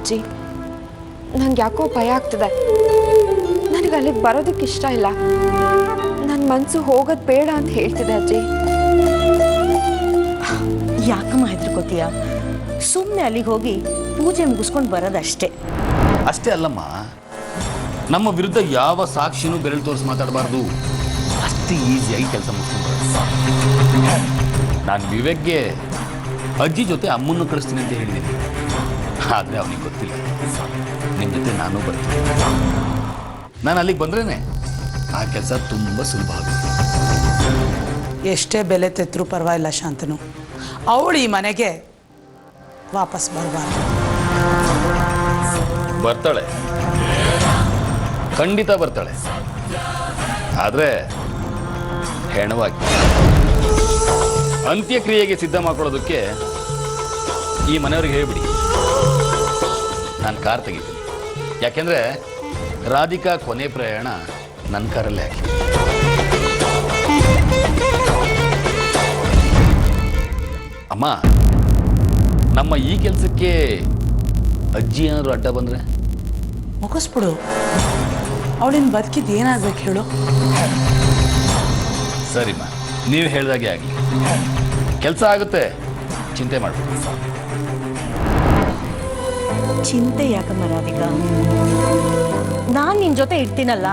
ಅಜ್ಜಿ. ನಂಗೆ ಯಾಕೋ ಭಯ ಆಗ್ತದೆ. ನನಗೆ ಅಲ್ಲಿಗೆ ಬರೋದಕ್ಕೆ ಇಷ್ಟ ಇಲ್ಲ. ನನ್ನ ಮನಸ್ಸು ಹೋಗೋದು ಬೇಡ ಅಂತ ಹೇಳ್ತಿದೆ ಅಜ್ಜಿ. ಯಾಕಮ್ಮ ಹೆದರ್ಕೋತೀಯ? ಸುಮ್ಮನೆ ಅಲ್ಲಿಗೆ ಹೋಗಿ ಪೂಜೆ ಮುಗಿಸ್ಕೊಂಡು ಬರೋದಷ್ಟೇ. ಅಷ್ಟೇ ಅಲ್ಲಮ್ಮ, ನಮ್ಮ ವಿರುದ್ಧ ಯಾವ ಸಾಕ್ಷಿನೂ ಬೆರಳು ತೋರಿಸಿ ಮಾತಾಡಬಾರ್ದು. ಅಷ್ಟು ಈಸಿಯಾಗಿ ಕೆಲಸ ಮುಗಿಸ್ಕೊಂಡು ನಾನು ವಿವೇಕ್ಗೆ ಅಜ್ಜಿ ಜೊತೆ ಅಮ್ಮನ್ನು ಕಳಿಸ್ತೀನಿ ಅಂತ ಹೇಳಿದ್ದೀನಿ. ಆದರೆ ಅವನಿಗೆ ಗೊತ್ತಿಲ್ಲ. ನಿಮ್ಮ ಜೊತೆ ನಾನು ಬರ್ತೀನಿ. ನಾನು ಅಲ್ಲಿಗೆ ಬಂದ್ರೇ ಆ ಕೆಲಸ ತುಂಬ ಸುಲಭ ಆಗುತ್ತೆ. ಎಷ್ಟೇ ಬೆಲೆ ತೆತ್ತರೂ ಪರವಾಗಿಲ್ಲ ಶಾಂತನು. ಅವಳು ಈ ಮನೆಗೆ ವಾಪಸ್ ಬರಬಾರ್ದು. ಬರ್ತಾಳೆ, ಖಂಡಿತ ಬರ್ತಾಳೆ. ಆದರೆ ಹೆಣವಾಗಿ ಅಂತ್ಯಕ್ರಿಯೆಗೆ ಸಿದ್ಧ ಮಾಡ್ಕೊಳ್ಳೋದಕ್ಕೆ ಈ ಮನೆಯವ್ರಿಗೆ ಹೇಳ್ಬಿಡಿ ನಾನು ಕಾರ್ ತೆಗಿತೀನಿ. ಯಾಕೆಂದರೆ ರಾಧಿಕಾ ಕೊನೆ ಪ್ರಯಾಣ ನನ್ನ ಕಾರಲ್ಲೇ ಹಾಕಿ. ಅಮ್ಮ, ನಮ್ಮ ಈ ಕೆಲಸಕ್ಕೆ ಅಜ್ಜಿ ಏನಾದರೂ ಅಡ್ಡ ಬಂದರೆ ಮುಗಿಸ್ಬಿಡು. ಅವಳಿನ ಬದುಕಿದ್ದು ಏನಾಗಬೇಕು ಹೇಳು? ಸರಿಮ್ಮ, ನೀವು ಹೇಳ್ದಾಗೆ ಆಗಲಿ. ಕೆಲಸ ಆಗುತ್ತೆ, ಚಿಂತೆ ಮಾಡಬೇಡಿ. ಚಿಂತೆ ಯಾಕಮ್ಮ ರಾಧಿಕಾ? ನಾನು ನಿನ್ನ ಜೊತೆ ಇರ್ತೀನಲ್ಲ.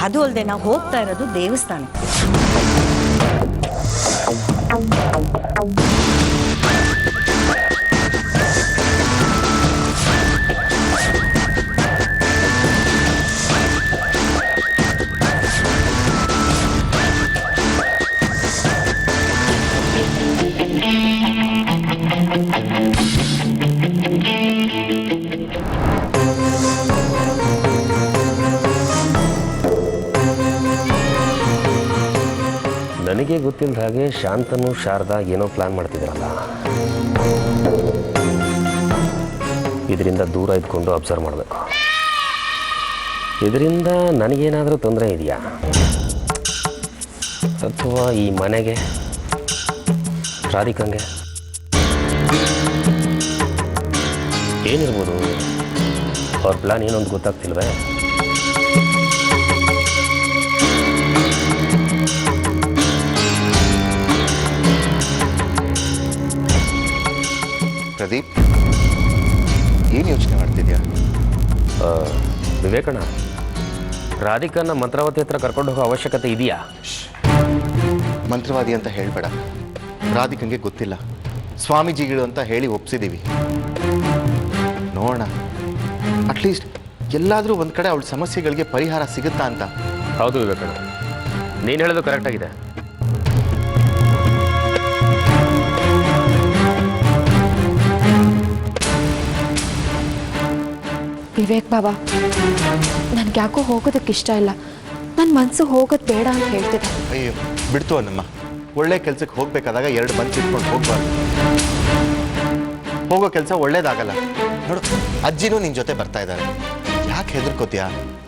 ಅದು ಅಲ್ಲದೆ ನಾವು ಹೋಗ್ತಾ ಇರೋದು ದೇವಸ್ಥಾನಕ್ಕೆ. ನನಗೆ ಗೊತ್ತಿಲ್ಲದ ಹಾಗೆ ಶಾಂತನು ಶಾರದಾ ಏನೋ ಪ್ಲಾನ್ ಮಾಡ್ತಿದ್ದಾರಲ್ಲ. ಇದರಿಂದ ದೂರ ಇದ್ಕೊಂಡು ಅಬ್ಸರ್ವ್ ಮಾಡಬೇಕು. ಇದರಿಂದ ನನಗೇನಾದರೂ ತೊಂದರೆ ಇದೆಯಾ, ಅಥವಾ ಈ ಮನೆಗೆ, ರಾಧಿಕಂಗೆ ಏನಿರ್ಬೋದು? ಅವ್ರ ಪ್ಲಾನ್ ಏನು ಅಂತ ಗೊತ್ತಾಗ್ತಿಲ್ವೇ? ಪ್ರದೀಪ್, ಏನು ಯೋಚನೆ ಮಾಡ್ತಿದ್ಯಾ? ವಿವೇಕಣ್ಣ, ರಾಧಿಕನ್ನ ಮಂತ್ರಾವತಿ ಹತ್ರ ಕರ್ಕೊಂಡು ಹೋಗೋ ಅವಶ್ಯಕತೆ ಇದೆಯಾ? ಮಂತ್ರವಾದಿ ಅಂತ ಹೇಳಬೇಡ. ರಾಧಿಕಂಗೆ ಗೊತ್ತಿಲ್ಲ. ಸ್ವಾಮೀಜಿಗಳು ಅಂತ ಹೇಳಿ ಒಪ್ಸಿದ್ದೀವಿ. ನೋಡೋಣ, ಅಟ್ಲೀಸ್ಟ್ ಎಲ್ಲಾದರೂ ಒಂದು ಕಡೆ ಅವಳ ಸಮಸ್ಯೆಗಳಿಗೆ ಪರಿಹಾರ ಸಿಗುತ್ತಾ ಅಂತ. ಹೌದು ವಿವೇಕಣ್ಣ, ನೀನು ಹೇಳೋದು ಕರೆಕ್ಟಾಗಿದೆ. ವಿವೇಕ್ ಬಾಬಾ, ನನ್ಗೆ ಯಾಕೋ ಹೋಗೋದಕ್ಕೆ ಇಷ್ಟ ಇಲ್ಲ. ನನ್ನ ಮನಸ್ಸು ಹೋಗೋದು ಬೇಡ ಅಂತ ಹೇಳ್ತಿದೆ. ಅಯ್ಯೋ ಬಿಡ್ತು ಅನ್ನಮ್ಮ. ಒಳ್ಳೆ ಕೆಲಸಕ್ಕೆ ಹೋಗ್ಬೇಕಾದಾಗ ಎರಡು ಮನ್ಸು ಇಟ್ಕೊಂಡು ಹೋಗ್ಬಾರ್ದು. ಹೋಗೋ ಕೆಲಸ ಒಳ್ಳೇದಾಗಲ್ಲ. ನೋಡು, ಅಜ್ಜಿನೂ ನಿನ್ನ ಜೊತೆ ಬರ್ತಾ ಇದ್ದಾರೆ. ಯಾಕೆ ಹೆದರ್ಕೋತೀಯಾ?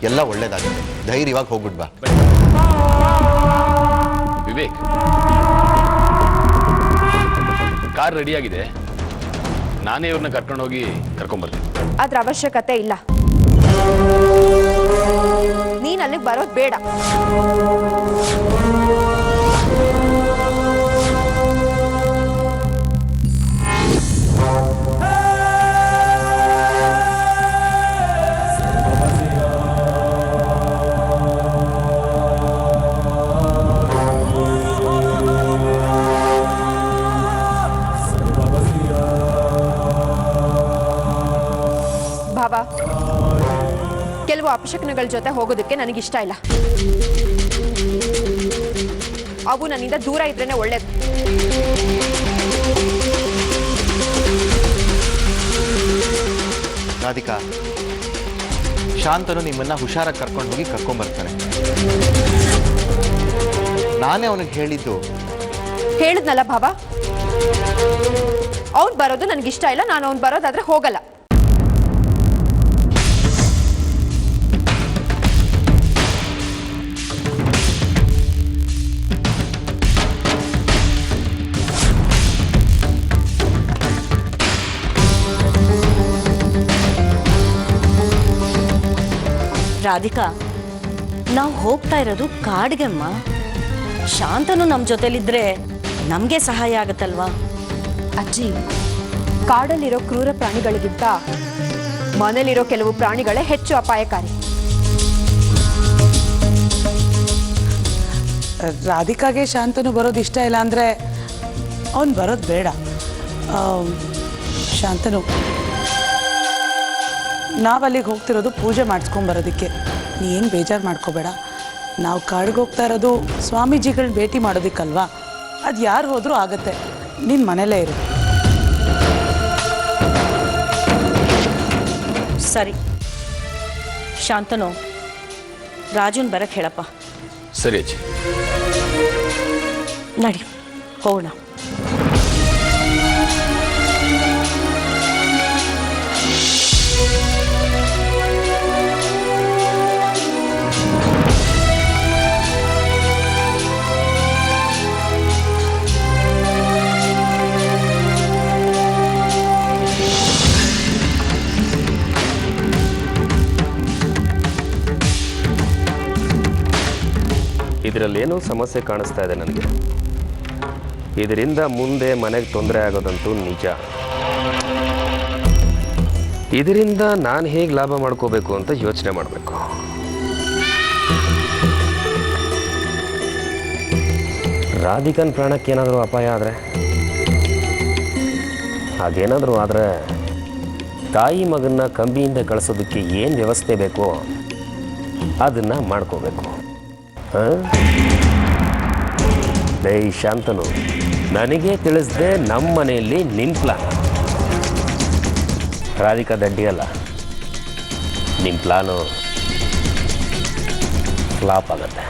ಎಲ್ಲ ಒಳ್ಳೇದಾಗುತ್ತೆ. ಧೈರ್ಯವಾಗಿ ಹೋಗ್ಬಿಡ್ಬಾ. ವಿವೇಕ್, ಕಾರ್ ರೆಡಿಯಾಗಿದೆ. ನಾನೇ ಇವ್ರನ್ನ ಕರ್ಕೊಂಡೋಗಿ ಕರ್ಕೊಂಡ್ಬರ್ತೀನಿ. ಅದ್ರ ಅವಶ್ಯಕತೆ ಇಲ್ಲ. ನೀನ್ ಅಲ್ಲಿಗೆ ಬರೋದು ಬೇಡ. ಬಾಬಾ, ಕೆಲವು ಅಪಶಕನಗಳ ಜೊತೆ ಹೋಗೋದಕ್ಕೆ ನನಗಿಷ್ಟ ಇಲ್ಲ. ಅವು ನನ್ನಿಂದ ದೂರ ಇದ್ರೇನೆ ಒಳ್ಳೇದು. ರಾಧಿಕಾ, ಶಾಂತನು ನಿಮ್ಮನ್ನ ಹುಷಾರಾಗಿ ಕರ್ಕೊಂಡು ಹೋಗಿ ಕರ್ಕೊಂಡ್ಬರ್ತಾನೆ. ನಾನೇ ಅವನಿಗೆ ಹೇಳಿದ್ನಲ್ಲ ಬಾಬಾ, ಅವ್ನು ಬರೋದು ನನಗಿಷ್ಟ ಇಲ್ಲ. ನಾನು ಅವ್ನು ಬರೋದಾದ್ರೆ ಹೋಗಲ್ಲ. ರಾಧಿಕಾ, ನಾವು ಹೋಗ್ತಾ ಇರೋದು ಕಾಡ್ಗೆಮ್ಮ. ಶಾಂತನು ನಮ್ಮ ಜೊತೆಲಿದ್ರೆ ನಮಗೆ ಸಹಾಯ ಆಗತ್ತಲ್ವಾ? ಅಜ್ಜಿ, ಕಾಡಲ್ಲಿರೋ ಕ್ರೂರ ಪ್ರಾಣಿಗಳಿಗಿಂತ ಮನೇಲಿರೋ ಕೆಲವು ಪ್ರಾಣಿಗಳೇ ಹೆಚ್ಚು ಅಪಾಯಕಾರಿ. ರಾಧಿಕಾಗೆ ಶಾಂತನು ಬರೋದು ಇಷ್ಟ ಇಲ್ಲ ಅಂದರೆ ಅವನು ಬರೋದು ಬೇಡ. ಶಾಂತನು, ನಾವು ಅಲ್ಲಿಗೆ ಹೋಗ್ತಿರೋದು ಪೂಜೆ ಮಾಡಿಸ್ಕೊಂಬರೋದಕ್ಕೆ. ನೀ ಏನು ಬೇಜಾರು ಮಾಡ್ಕೋಬೇಡ. ನಾವು ಕಾಡಿಗೆ ಹೋಗ್ತಾ ಇರೋದು ಸ್ವಾಮೀಜಿಗಳನ್ನ ಭೇಟಿ ಮಾಡೋದಕ್ಕಲ್ವಾ. ಅದು ಯಾರು ಹೋದರೂ ಆಗತ್ತೆ. ನಿನ್ನ ಮನೇಲೇ ಇರು. ಸರಿ ಶಾಂತನು, ರಾಜುನ್ ಬರಕ್ಕೆ ಹೇಳಪ್ಪ. ಸರಿ ಅಜ್ಜಿ. ನಡಿ ಹೋಗೋಣ. ಇದರಲ್ಲೇನೋ ಸಮಸ್ಯೆ ಕಾಣಿಸ್ತಾ ಇದೆ ನನಗೆ. ಇದರಿಂದ ಮುಂದೆ ಮನೆಗೆ ತೊಂದರೆ ಆಗೋದಂತೂ ನಿಜ. ಇದರಿಂದ ನಾನು ಹೇಗೆ ಲಾಭ ಮಾಡ್ಕೋಬೇಕು ಅಂತ ಯೋಚನೆ ಮಾಡಬೇಕು. ರಾಧಿಕನ್ ಪ್ರಾಣಕ್ಕೇನಾದರೂ ಅಪಾಯ ಆದರೆ, ಹಾಗೇನಾದರೂ ಆದರೆ ತಾಯಿ ಮಗನ್ನ ಕಂಬಿಯಿಂದ ಕಳಿಸೋದಕ್ಕೆ ಏನು ವ್ಯವಸ್ಥೆ ಬೇಕೋ ಅದನ್ನು ಮಾಡ್ಕೋಬೇಕು. ದೈ ಶಾಂತನು, ನನಗೆ ತಿಳಿಸದೆ ನಮ್ಮ ಮನೆಯಲ್ಲಿ ನಿನ್ನ ಪ್ಲಾನ್. ರಾಧಿಕಾ ದಡ್ಡಿಯಲ್ಲ, ನಿಮ್ಮ ಪ್ಲಾನು ಫ್ಲಾಪ್ ಆಗತ್ತೆ.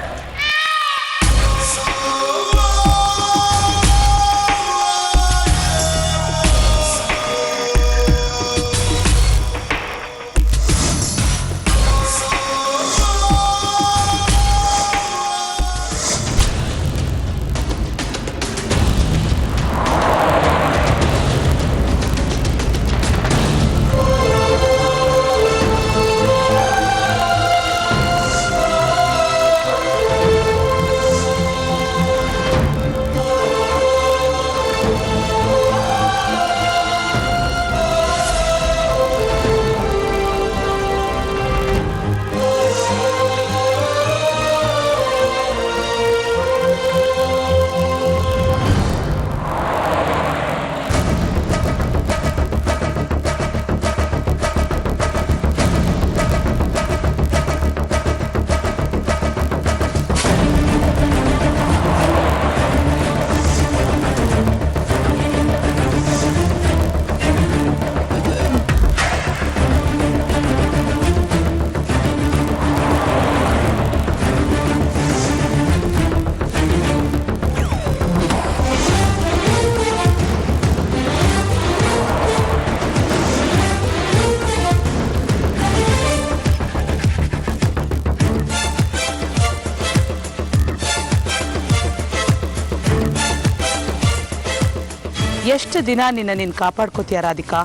ಎಷ್ಟು ದಿನ ನೀನು ಕಾಪಾಡ್ಕೋತೀಯ ರಾಧಿಕಾ?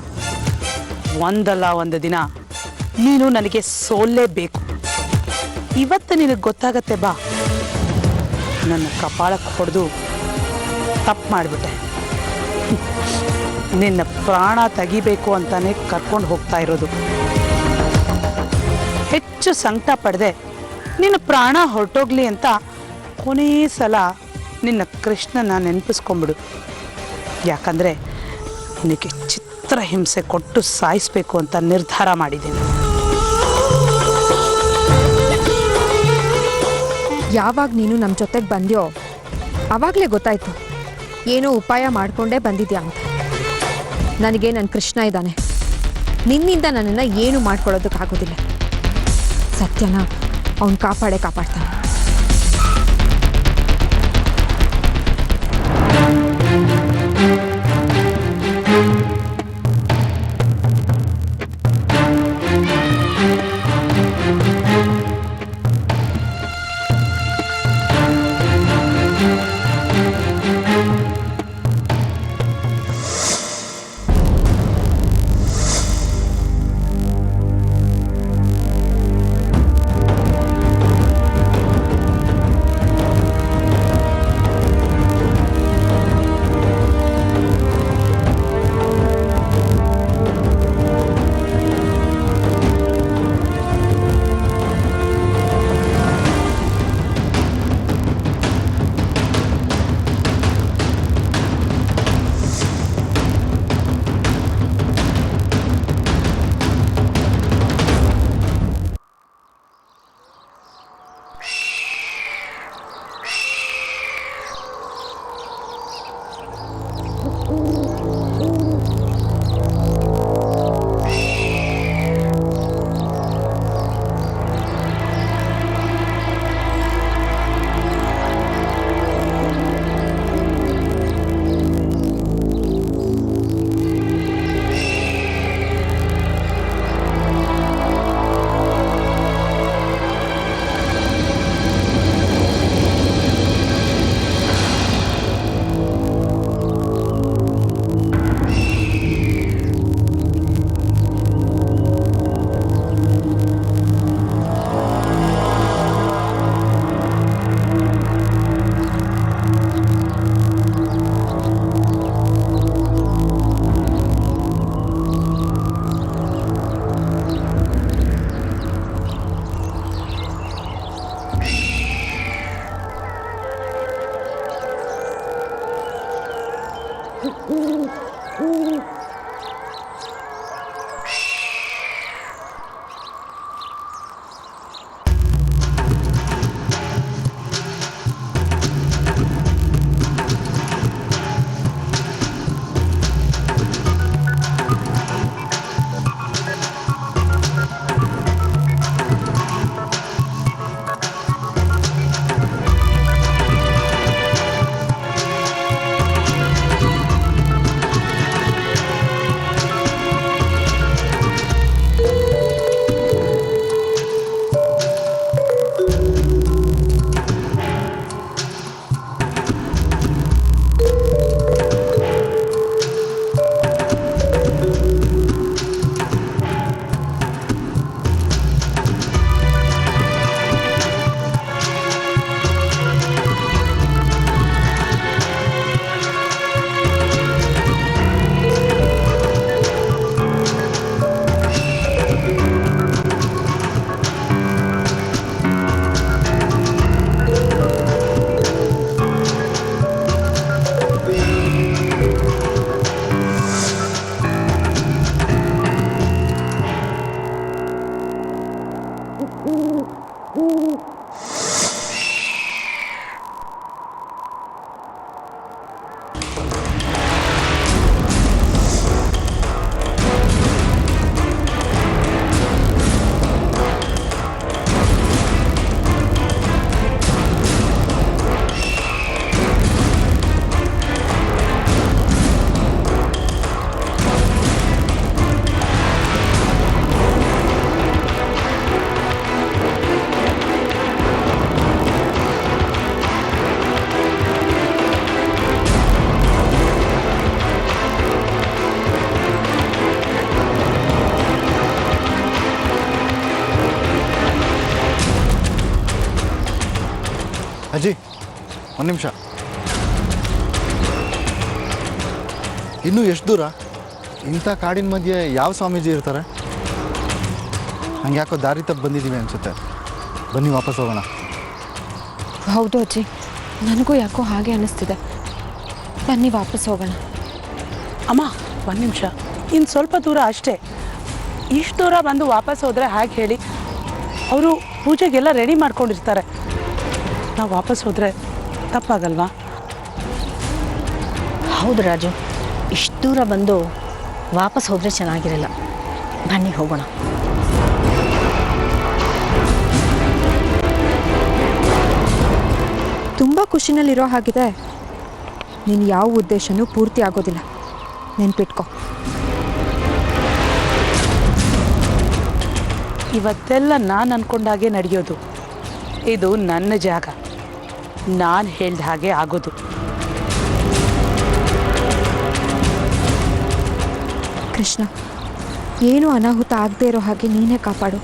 ಒಂದಲ್ಲ ಒಂದು ದಿನ ನೀನು ನನಗೆ ಸೋಲ್ಲೇಬೇಕು. ಇವತ್ತು ನಿನಗೆ ಗೊತ್ತಾಗತ್ತೆ ಬಾ. ನನ್ನ ಕಪಾಳಕ್ಕೆ ಹೊಡೆದು ತಪ್ಪು ಮಾಡಿಬಿಟ್ಟೆ. ನಿನ್ನ ಪ್ರಾಣ ತೆಗಿಬೇಕು ಅಂತಾನೆ ಕರ್ಕೊಂಡು ಹೋಗ್ತಾ ಇರೋದು. ಹೆಚ್ಚು ಸಂಕಟ ಪಡೆದೆ ನಿನ್ನ ಪ್ರಾಣ ಹೊರಟೋಗ್ಲಿ ಅಂತ ಕೊನೇ ಸಲ ನಿನ್ನ ಕೃಷ್ಣನ ನೆನಪಿಸ್ಕೊಂಬಿಡು. ಯಾಕಂದರೆ ನಿನಗೆ ಚಿತ್ರ ಹಿಂಸೆ ಕೊಟ್ಟು ಸಾಯಿಸಬೇಕು ಅಂತ ನಿರ್ಧಾರ ಮಾಡಿದ್ದೀನಿ. ಯಾವಾಗ ನೀನು ನಮ್ಮ ಜೊತೆಗೆ ಬಂದ್ಯೋ ಆವಾಗಲೇ ಗೊತ್ತಾಯ್ತು ಏನೋ ಉಪಾಯ ಮಾಡಿಕೊಂಡೇ ಬಂದಿದ್ಯಾ ಅಂತ. ನನಗೆ ನನ್ನ ಕೃಷ್ಣ ಇದ್ದಾನೆ. ನಿನ್ನಿಂದ ನನ್ನನ್ನು ಏನು ಮಾಡ್ಕೊಳ್ಳೋದಕ್ಕಾಗೋದಿಲ್ಲ. ಸತ್ಯನ ಅವನು ಕಾಪಾಡ್ತಾನೆ. ಅಜ್ಜಿ ಒಂದು ನಿಮಿಷ. ಇನ್ನೂ ಎಷ್ಟು ದೂರ? ಇಂಥ ಕಾಡಿನ ಮಧ್ಯೆ ಯಾವ ಸ್ವಾಮೀಜಿ ಇರ್ತಾರೆ? ಹಂಗೆ ಯಾಕೋ ದಾರಿ ತಪ್ಪು ಬಂದಿದ್ದೀವಿ ಅನಿಸುತ್ತೆ. ಬನ್ನಿ ವಾಪಸ್ ಹೋಗೋಣ. ಹೌದು ಅಜ್ಜಿ, ನನಗೂ ಯಾಕೋ ಹಾಗೆ ಅನ್ನಿಸ್ತಿದೆ. ಬನ್ನಿ ವಾಪಸ್ ಹೋಗೋಣ. ಅಮ್ಮ ಒಂದು ನಿಮಿಷ, ಇನ್ನು ಸ್ವಲ್ಪ ದೂರ ಅಷ್ಟೇ. ಇಷ್ಟು ದೂರ ಬಂದು ವಾಪಸ್ ಹೋದರೆ ಹೇಗೆ ಹೇಳಿ? ಅವರು ಪೂಜೆಗೆಲ್ಲ ರೆಡಿ ಮಾಡ್ಕೊಂಡಿರ್ತಾರೆ. ನಾವು ವಾಪಸ್ ಹೋದರೆ ತಪ್ಪಾಗಲ್ವಾ? ಹೌದು ರಾಜು, ಇಷ್ಟು ದೂರ ಬಂದು ವಾಪಸ್ ಹೋದರೆ ಚೆನ್ನಾಗಿರಲ್ಲ. ಬನ್ನಿ ಹೋಗೋಣ. ತುಂಬ ಖುಷಿನಲ್ಲಿರೋ ಹಾಗಿದೆ. ನೀನು ಯಾವ ಉದ್ದೇಶನೂ ಪೂರ್ತಿ ಆಗೋದಿಲ್ಲ, ನೆನ್ಪಿಟ್ಕೊ. ಇವತ್ತೆಲ್ಲ ನಾನು ಅಂದ್ಕೊಂಡಾಗೆ ನಡೆಯೋದು. ಇದು ನನ್ನ ಜಾಗ, ನಾನು ಹೇಳ್ದ ಹಾಗೆ ಆಗೋದು. ಕೃಷ್ಣ, ಏನೂ ಅನಾಹುತ ಆಗದೆ ಇರೋ ಹಾಗೆ ನೀನೇ ಕಾಪಾಡು.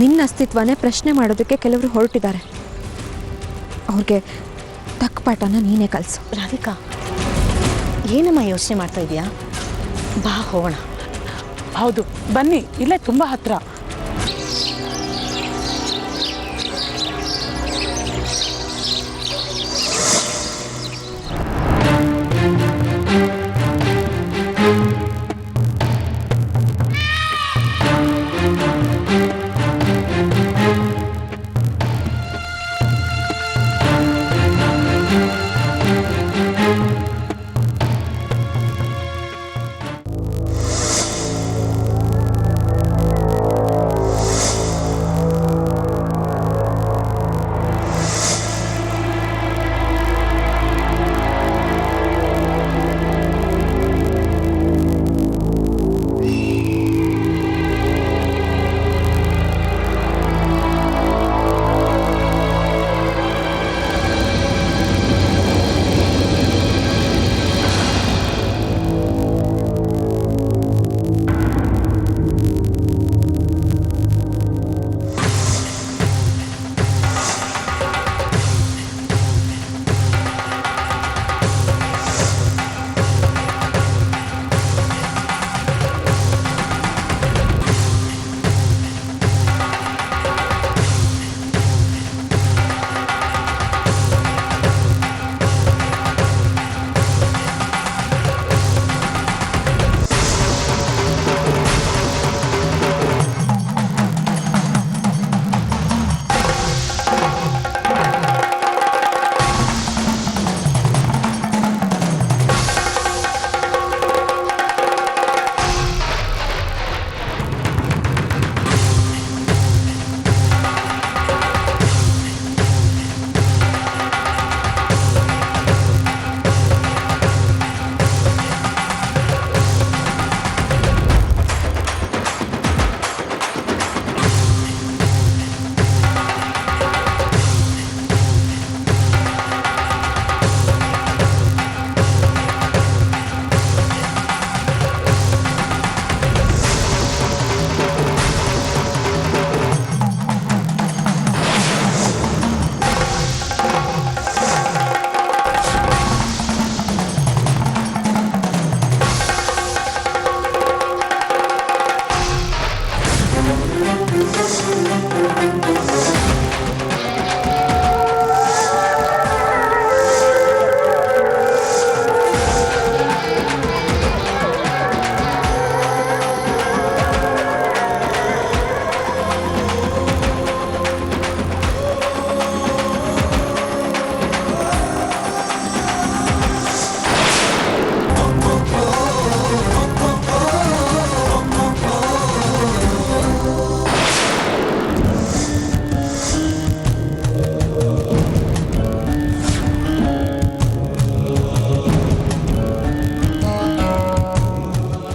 ನಿನ್ನ ಅಸ್ತಿತ್ವನೇ ಪ್ರಶ್ನೆ ಮಾಡೋದಕ್ಕೆ ಕೆಲವರು ಹೊರಟಿದ್ದಾರೆ. ಅವ್ರಿಗೆ ತಕ್ಕ ಪಾಠನ ನೀನೇ ಕಲಿಸು. ರಾಧಿಕಾ, ಏನಮ್ಮ ಯೋಚನೆ ಮಾಡ್ತಾ ಇದೀಯಾ? ಬಾ ಹೋಗೋಣ. ಹೌದು, ಬನ್ನಿ, ಇಲ್ಲೇ ತುಂಬ ಹತ್ರ.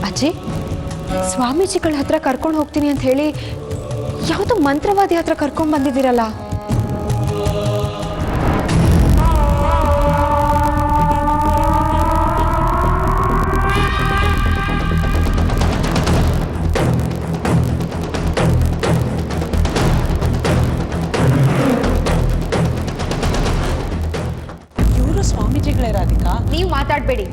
ಅಜ್ಜಿ, ಸ್ವಾಮೀಜಿಗಳ ಹತ್ರ ಕರ್ಕೊಂಡು ಹೋಗ್ತೀನಿ ಅಂತ ಹೇಳಿ ಯಾವುದೋ ಮಂತ್ರವಾದಿ ಹತ್ರ ಕರ್ಕೊಂಡು ಬಂದಿದ್ದೀರಲ್ಲ? ನೀವು ಮಾತಾಡಬೇಡಿ.